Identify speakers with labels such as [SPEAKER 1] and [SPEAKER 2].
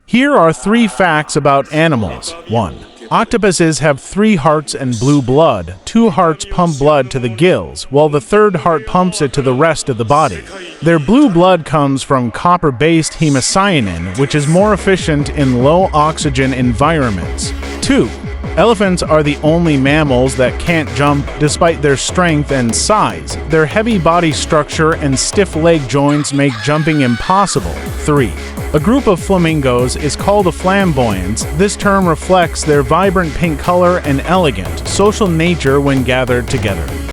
[SPEAKER 1] Here are 3 facts about animals. 1. Octopuses have 3 hearts and blue blood. 2 hearts pump blood to the gills, while the 3rd heart pumps it to the rest of the body. Their blue blood comes from copper-based hemocyanin, which is more efficient in low-oxygen environments. 2. Elephants are the only mammals that can't jump despite their strength and size. Their heavy body structure and stiff leg joints make jumping impossible. 3. A group of flamingos is called a flamboyance. This term reflects their vibrant pink color and elegant, social nature when gathered together.